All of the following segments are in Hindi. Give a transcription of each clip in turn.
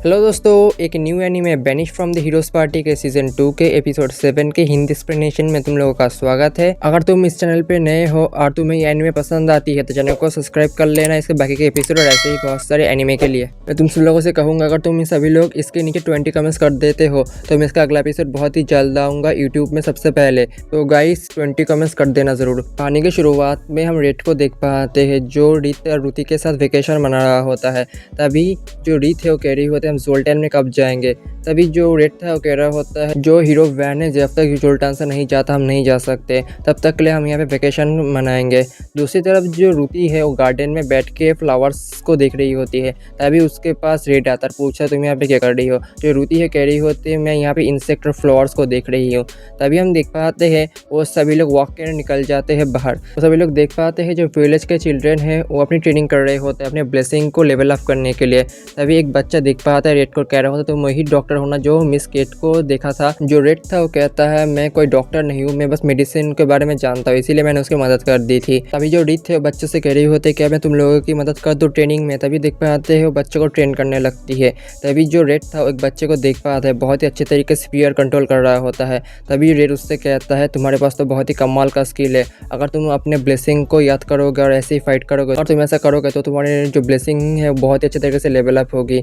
हेलो दोस्तों, एक new anime banish from the heroes party के सीजन 2 के एपिसोड 7 के हिंदी एक्सप्लेनेशन में तुम लोगों का स्वागत है। अगर तुम इस चैनल पे नए हो और तुम्हें ये एनीमे पसंद आती है तो चैनल को सब्सक्राइब कर लेना इसके बाकी के एपिसोड और ऐसे ही बहुत सारे एनीमे के लिए। मैं तुम सब लोगों से कहूँगा अगर तुम सभी लोग इसके नीचे 20 कमेंट्स कर देते हो तो मैं इसका अगला एपिसोड बहुत ही जल्द आऊँगा यूट्यूब में सबसे पहले। तो गाइस 20 कमेंट्स कर देना ज़रूर। कहानी की शुरुआत में हम रेड को देख पाते हैं जो रीत और रुति के साथ वेकेशन मना रहा होता है। तभी जो रीत है वो कह रही होती है हम जोल्टन में कब जाएंगे। तभी जो रेड था वो कह रहा होता है जो हीरो वैन है जब तक जोल्टन से नहीं जाता हम नहीं जा सकते, तब तक के लिए हम यहाँ पे वेकेशन मनाएंगे। दूसरी तरफ जो रुति है वो गार्डन में बैठ के फ्लावर्स को देख रही होती है। तभी उसके पास रेड आता है, पूछा तुम यहाँ पे क्या कर रही हो। जो रुति है कह रही होती है मैं यहाँ पे इंसेक्ट और फ्लावर्स को देख रही हूँ। तभी हम देख पाते हैं वो सभी लोग वॉक करने निकल जाते हैं बाहर। वो सभी लोग देख पाते हैं जो विलेज के चिल्ड्रेन हैं वो अपनी ट्रेनिंग कर रहे होते हैं अपने ब्लेसिंग को लेवल अप करने के लिए। तभी एक बच्चा देख पाता है रेड को कह रहा होता तुम वही डॉक्टर होना जो मिस केट को देखा था। जो रेड था वो कहता है मैं कोई डॉक्टर नहीं हूँ, मैं बस मेडिसिन के बारे में जानता हूँ इसीलिए मैंने उसकी मदद कर दी थी। तभी जो रीत थे वो बच्चों से कह रही होते क्या मैं तुम लोगों की मदद कर दूँ ट्रेनिंग में। तभी देख पाते हैं वो बच्चों को ट्रेन करने लगती है। तभी जो रेड था वो एक बच्चे को देख पाता है बहुत ही अच्छे तरीके से स्पीयर कंट्रोल कर रहा होता है। तभी रेड उससे कहता है तुम्हारे पास तो बहुत ही कमाल का स्किल है, अगर तुम अपने ब्लेसिंग को याद करोगे और ऐसे ही फाइट करोगे और तुम ऐसा करोगे तो तुम्हारी जो ब्लेसिंग है वो बहुत ही अच्छे तरीके से लेवल अप होगी।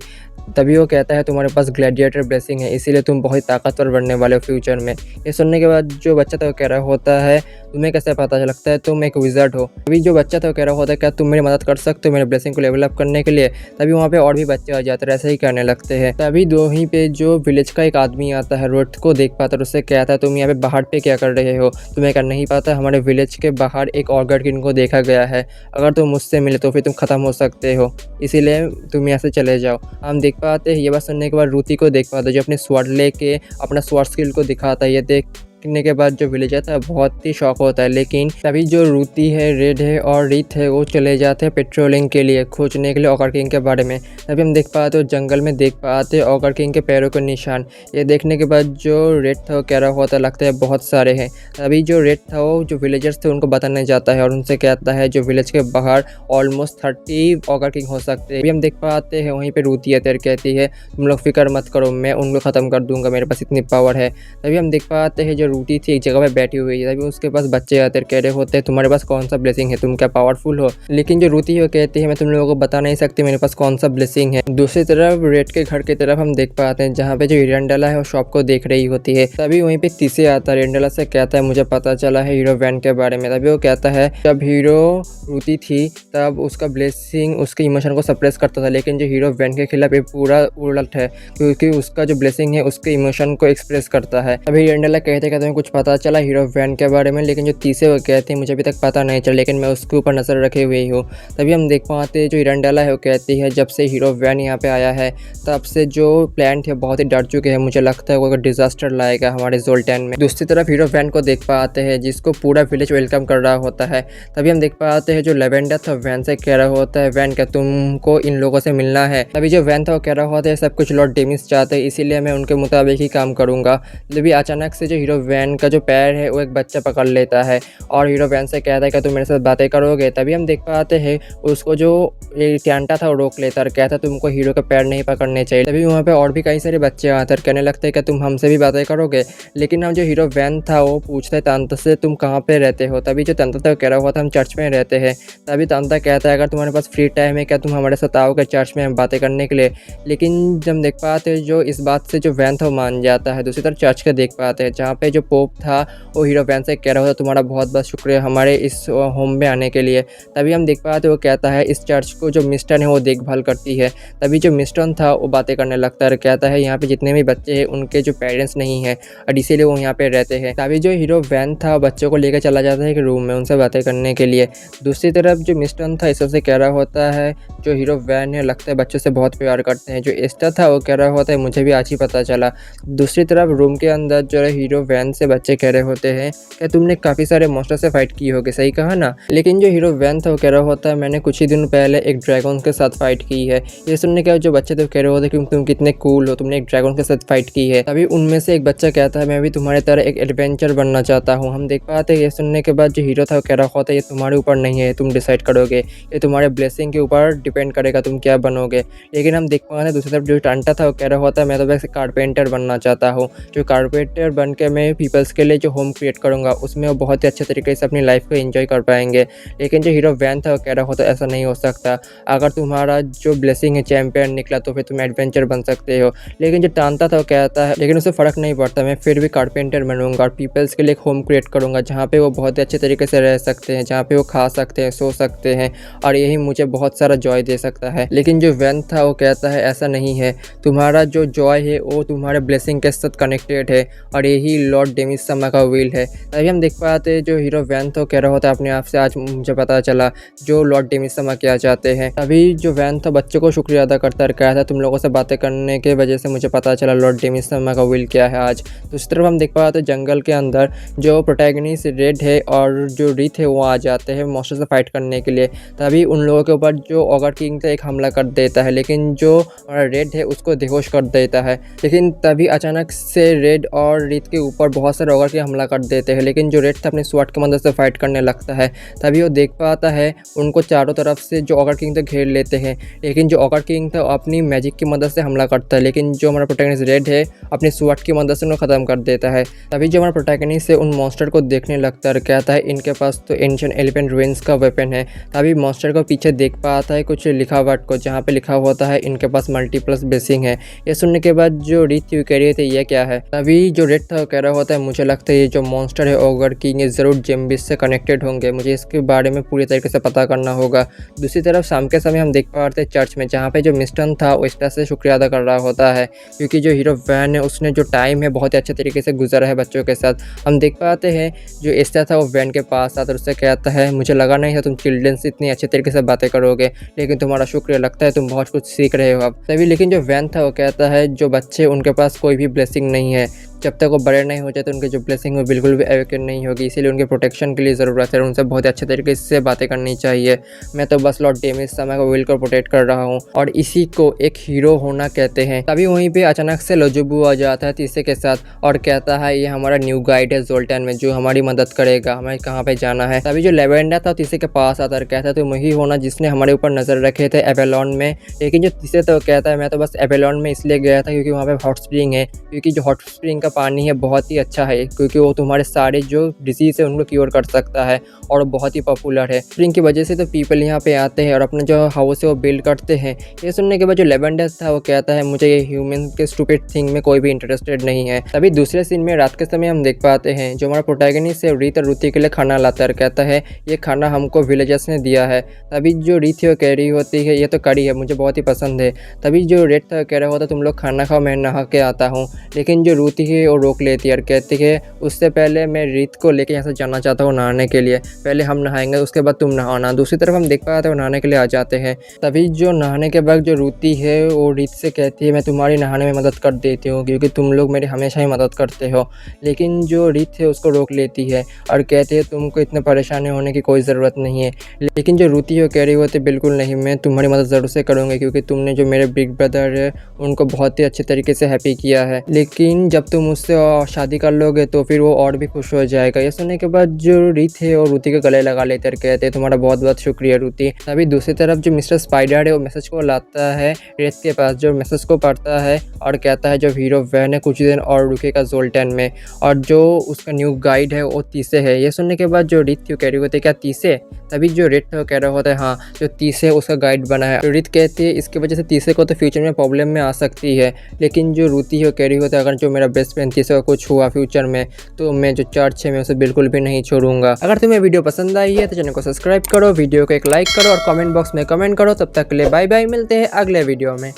तभी वो कहता है तुम्हारे पास ग्लैडिएटर ब्लेसिंग है इसीलिए तुम बहुत ताकतवर बनने वाले हो फ्यूचर में। ये सुनने के बाद जो बच्चा था वो कह रहा होता है तुम्हें कैसे पता लगता है तुम एक विज़र्ड हो। तभी जो बच्चा था वो कह रहा होता है क्या तुम मेरी मदद कर सकते हो मेरे ब्लेसिंग को लेवल अप करने के लिए। तभी वहाँ पे और भी बच्चे आ जाते हैं ऐसे ही करने लगते हैं। तभी वहीं पे जो विलेज का एक आदमी आता है रोड को देख पाता है, उससे कहता है तुम यहाँ पे बाहर पे क्या कर रहे हो, तुम्हें क्या नहीं पता हमारे विलेज के बाहर एक ऑर्गर्ड किंग को देखा गया है, अगर तुम मुझसे मिले तो फिर तुम खत्म हो सकते हो इसीलिए तुम यहाँ से चले जाओ। हम देख पाते हैं ये बात सुनने के बाद रुति को देख पाते जो अपने स्वॉर्ड लेके अपना स्वॉर्ड स्किल को दिखाता है। ये देखने के बाद जो विलेजर था बहुत ही शौक होता है। लेकिन तभी जो रुति है रेड है और रीत है वो चले जाते हैं पेट्रोलिंग के लिए खोजने के लिए ऑर्गर्ड किंग के बारे में। तभी हम देख पाते जंगल में देख पाते ऑर्गर्ड किंग के पैरों के निशान। ये देखने के बाद जो रेड था वो कह रहा होता लगता है बहुत सारे हैं। तभी जो रेड था वो जो विलेजर्स थे उनको बताने जाता है और उनसे कहता है जो विलेज के बाहर ऑलमोस्ट 30 ऑर्गर्ड किंग हो सकते हैं। अभी हम देख पाते हैं वहीं पर रुति है कहती है तुम लोग फिक्र मत करो मैं उनको ख़त्म कर दूंगा, मेरे पास इतनी पावर है। तभी हम देख पाते हैं जो रुति थी एक जगह पे बैठी हुई है। तभी उसके पास बच्चे आते कह रहे होते हैं तुम्हारे पास कौन सा ब्लेसिंग है, तुम क्या पावरफुल हो। लेकिन जो रुति है वो कहती है मैं तुम लोगों को बता नहीं सकती मेरे पास कौन सा ब्लेसिंग है। दूसरी तरफ रेड के घर की तरफ हम देख पाते हैं जहाँ पे जो इरेंडेला है वो शॉप को देख रही होती है। तभी वहीं पे तीसे आता है, इरेंडेला से कहता है मुझे पता चला है हीरो वैन के बारे में। तभी वो कहता है जब हीरो रुति थी तब उसका ब्लेसिंग उसके इमोशन को सप्रेस करता था, लेकिन जो हीरो वैन के खिलाफ ये पूरा उलट है क्योंकि उसका जो ब्लेसिंग है उसके इमोशन को एक्सप्रेस करता है। अभी इरेंडेला कहते तुम्हें कुछ पता चला हीरो वैन के बारे में, लेकिन जो तीसरे वो कहते हैं मुझे अभी तक पता नहीं चला लेकिन मैं उसके ऊपर नज़र रखे हुई हूँ। तभी हम देख पाते हैं जो इरेंडेला है वो कहती है जब से हीरो वैन यहाँ पे आया है तब से जो प्लान थे बहुत ही डर चुके हैं, मुझे लगता है वो डिजास्टर लाएगा हमारे जोल्टन में। दूसरी तरफ हीरो वैन को देख पाते हैं जिसको पूरा विलेज वेलकम कर रहा होता है। तभी हम देख पाते हैं जो लेवेंडर था वैन से कह रहा होता है वैन क्या तुमको इन लोगों से मिलना है। तभी जो वैन था वो कह रहा होता है सब कुछ लॉर्ड डेमिस चाहते हैं इसीलिए मैं उनके मुताबिक ही काम करूँगा। तभी अचानक से जो हीरो वैन का जो पैर है वो एक बच्चा पकड़ लेता है और हीरो वैन से कहता है कि तुम मेरे साथ बातें करोगे। तभी हम देख पाते हैं उसको जो टियांटा था वो रोक लेता और कहता तुमको हीरो का पैर नहीं पकड़ने चाहिए। तभी वहाँ पे और भी कई सारे बच्चे आते और कहने लगते हैं कि तुम हमसे भी बातें करोगे। लेकिन हम जो हीरो वैन था वो पूछता है तांता से तुम कहाँ पे रहते हो। तभी जो तांता था वो कह रहा हुआ था हम चर्च में रहते हैं। तभी तांता कहता है अगर तुम्हारे पास फ्री टाइम है क्या तुम हमारे साथ आओगे चर्च में बातें करने के लिए। लेकिन जब देख पाते हैं जो इस बात से जो वैन था वो मान जाता है। दूसरी तरफ चर्च के देख पाते हैं जहाँ पे जो पोप था वो हीरो वैन से कह रहा होता तुम्हारा बहुत बहुत शुक्रिया हमारे इस होम में आने के लिए। तभी हम देख पाते वो कहता है इस चर्च को जो मिस्टन है वो देखभाल करती है। तभी जो मिस्टन था वो बातें करने लगता है, कहता है यहाँ पे जितने भी बच्चे हैं उनके जो पेरेंट्स नहीं हैं और इसीलिए वो यहाँ पे रहते हैं। तभी जो हीरो वैन था बच्चों को लेकर चला जाता है एक रूम में उनसे बातें करने के लिए। दूसरी तरफ जो मिस्टन था इससे कह रहा होता है जो हीरो वैन है लगता है बच्चों से बहुत प्यार करते हैं। जो एस्टर था वो कह रहा होता है मुझे भी आज ही पता चला। दूसरी तरफ रूम के अंदर जो हीरो वैन से बच्चे कह रहे होते हैं कि तुमने काफ़ी सारे मॉन्स्टर से फाइट की होगी, सही कहा ना। लेकिन जो हीरो वैन था वो कह रहा होता है मैंने कुछ ही दिन पहले एक ड्रैगन के साथ फाइट की है। ये सुनने के बाद जो बच्चे थे कह रहे होते कि तुम कितने कूल हो, तुमने एक ड्रैगन के साथ फाइट की है। तभी उनमें से एक बच्चा कहता है मैं भी तुम्हारे तरह एक एडवेंचर बनना चाहता हूँ। हम देख पाते हैं ये सुनने के बाद जो हीरो था वो कह रहा होता है ये तुम्हारे ऊपर नहीं है, तुम डिसाइड करोगे, ये तुम्हारे ब्लेसिंग के ऊपर डिपेंड डिपेंड करेगा तुम क्या बनोगे। लेकिन हम देख पा रहे हैं दूसरी तरफ जो टांटा था वो कह रहा होता है मैं तो बस कारपेंटर बनना चाहता हूँ, जो कारपेंटर बन के मैं पीपल्स के लिए जो होम क्रिएट करूँगा उसमें वो बहुत ही अच्छे तरीके से अपनी लाइफ को एंजॉय कर पाएंगे। लेकिन जो हीरो वैन था वो कह रहा होता ऐसा नहीं हो सकता, अगर तुम्हारा जो ब्लेसिंग है चैंपियन निकला तो फिर तुम एडवेंचर बन सकते हो। लेकिन जो टांटा था वो कहता है लेकिन उसे फ़र्क नहीं पड़ता, मैं फिर भी कारपेंटर बनूंगा और पीपल्स के लिए एक होम क्रिएट करूंगा जहाँ पे वो बहुत ही अच्छे तरीके से रह सकते हैं, जहाँ पे वो खा सकते हैं, सो सकते हैं और यही मुझे बहुत सारा जॉय दे सकता है। लेकिन जो वैन था वो कहता है ऐसा नहीं है, तुम्हारा जो जॉय है वो तुम्हारे ब्लेसिंग के साथ कनेक्टेड है और यही लॉर्ड डेमिसमा का विल है। तभी हम देख पाते हैं जो हीरो वैन था कह रहा होता है अपने आप से आज मुझे पता चला जो लॉर्ड डेमिसमा क्या चाहते हैं। तभी जो वैन था बच्चों को शुक्रिया अदा करता रखा था, तुम लोगों से बातें करने के वजह से मुझे पता चला लॉर्ड डेमिसमा का विल क्या है आज। दूसरी तरफ हम देख पाते हैं जंगल के अंदर जो प्रोटैगनिस्ट रेड है और जो रीथ है वो आ जाते हैं मॉन्स्टर से फाइट करने के लिए। तभी उन लोगों के ऊपर जो ऑगर किंग था एक हमला कर देता है, लेकिन जो रेड है उसको बेहोश कर देता है। लेकिन तभी अचानक से रेड और रीथ के ऊपर बहुत सारे ऑगर किंग हमला कर देते हैं, लेकिन जो रेड था अपने स्वॉर्ड की मदद से फाइट करने लगता है। तभी वो देख पाता है उनको चारों तरफ से जो ऑगर किंग थे घेर लेते हैं, लेकिन जो ऑगर किंग था अपनी मैजिक की मदद से हमला करता है, लेकिन जो हमारा प्रोटैगनिस्ट रेड है अपनी स्वॉर्ड की मदद से उन्हें ख़त्म कर देता है। तभी जो हमारा प्रोटैगनिस्ट है उन मॉन्स्टर को देखने लगता है और कहता है इनके पास तो एंशिएंट एलिफेंट रुइंस का वेपन है। तभी मॉन्स्टर को पीछे देख पाता है कुछ लिखावट को जहाँ पे लिखा होता है इनके पास मल्टीप्लस ब्लेसिंग है। ये सुनने के बाद जो रीथ थी कह रही थी ये क्या है। तभी जो रेड था कह रहा होता है मुझे लगता है ये जो मॉन्स्टर है ऑगर किंग ये ज़रूर जेम्बिस से कनेक्टेड होंगे, मुझे इसके बारे में पूरी तरीके से पता करना होगा। दूसरी तरफ शाम के समय हम देख पा रहे थे चर्च में जहाँ पे जो मिस्टन था वो इस तरह से शुक्रिया अदा कर रहा होता है क्योंकि जो हीरो वैन है उसने जो टाइम है बहुत ही अच्छे तरीके से गुजरा है बच्चों के साथ। हम देख पाते हैं जो एस्टर था वो वैन के पास आता और उससे कहता है मुझे लगा नहीं था तुम चिल्ड्रन से इतनी अच्छे तरीके से बातें करोगे, लेकिन तुम्हारा शुक्रिया, लगता है तुम बहुत कुछ सीख रहे हो अब। तभी लेकिन जो वैन था वो कहता है जो बच्चे उनके पास कोई भी ब्लेसिंग नहीं है, जब तक वो बड़े नहीं हो जाते उनकी जो ब्लेसिंग वो बिल्कुल भी एवेकन नहीं होगी, इसीलिए उनके प्रोटेक्शन के लिए ज़रूरत है, उनसे बहुत अच्छे तरीके से बातें करनी चाहिए। मैं तो बस लॉर्ड डेमिसमा को विल को प्रोटेक्ट कर रहा हूँ और इसी को एक हीरो होना कहते हैं। तभी वहीं पे अचानक से लोजुबू आ जाता है तीसरे के साथ और कहता है ये हमारा न्यू गाइड है जोल्टन में जो हमारी मदद करेगा, हमें कहाँ पे जाना है। तभी जो लेवेंडर था तीसरे के पास आता है कहता है तुम वही होना जिसने हमारे ऊपर नज़र रखे थे एवेलॉन में। लेकिन जो तीसरे तो कहता है मैं तो बस एवेलॉन में इसलिए गया था क्योंकि वहाँ पे हॉट स्प्रिंग है, क्योंकि जो हॉट स्प्रिंग का पानी है बहुत ही अच्छा है क्योंकि वो तुम्हारे सारे जो डिजीज़ है उनको क्योर कर सकता है और बहुत ही पॉपुलर है। स्प्रिंग की वजह से तो पीपल यहाँ पे आते हैं और अपना जो हाउस है वो बिल्ड करते हैं। ये सुनने के बाद जो लेवेंडर था वो कहता है मुझे ये ह्यूमन के स्टूपिड थिंग में कोई भी इंटरेस्टेड नहीं है। तभी दूसरे सीन में रात के समय हम देख पाते हैं जो हमारा प्रोटैगनिस्ट है रीथ और रूथी के लिए खाना लाता है और कहता है ये खाना हमको विलेजर्स ने दिया है। तभी जो रीथ है वो कह रही होती है ये तो कड़ी है, मुझे बहुत ही पसंद है। तभी जो रेड था कह रहा होता तुम लोग खाना खाओ मैं नहा के आता हूँ, लेकिन जो रूथी है वो रोक लेती है और कहती है उससे पहले मैं रीत को लेके यहाँ से जाना चाहता हूँ नहाने के लिए, पहले हम नहाएंगे उसके बाद तुम नहाना। दूसरी तरफ हम देख पाते हैं वो नहाने के लिए आ जाते हैं। तभी जो नहाने के बाद जो रूती है वो रीत से कहती है मैं तुम्हारी नहाने में मदद कर देती हूँ क्योंकि तुम लोग मेरी हमेशा ही मदद करते हो। लेकिन जो रीत है उसको रोक लेती है और कहती है तुमको इतने परेशानी होने की कोई ज़रूरत नहीं है। लेकिन जो रूती है वो कह रही होती बिल्कुल नहीं, मैं तुम्हारी मदद ज़रूर से करूँगी क्योंकि तुमने जो मेरे बिग ब्रदर है उनको बहुत ही अच्छे तरीके से हैप्पी किया है, लेकिन जब तुम उससे शादी कर लोगे तो फिर वो और भी खुश हो जाएगा। ये सुनने के बाद जो रीत है और रूती के गले लगा लेते कहते हैं तुम्हारा बहुत बहुत शुक्रिया रूती। तभी दूसरी तरफ जो मिस्टर स्पाइडर है वो मैसेज को लाता है रेत के पास, जो मैसेज को पढ़ता है और कहता है जो हीरो वैन है कुछ दिन और रुकेगा जोल्टन में और जो उसका न्यू गाइड है वो तीसे है। ये सुनने के बाद जो रीत थी वो कह रही होती है क्या तीसे। तभी जो रेड था वो कह रहा होता है हाँ जो तीसे उसका गाइड बना है। तो रीत कहती है इसकी वजह से तीसे को तो फ्यूचर में प्रॉब्लम में आ सकती है, लेकिन जो रूती है वो कह रही होती है अगर जो मेरा बेस्ट फ्रेंड तीसे को कुछ हुआ फ्यूचर में तो मैं जो चर्च है मैं उसे बिल्कुल भी नहीं छोड़ूंगा। अगर तुम्हें वीडियो पसंद आई है तो चैनल को सब्सक्राइब करो, वीडियो को एक लाइक करो और कमेंट बॉक्स में कमेंट करो। तब तक के लिए बाय बाय, मिलते हैं अगले वीडियो में।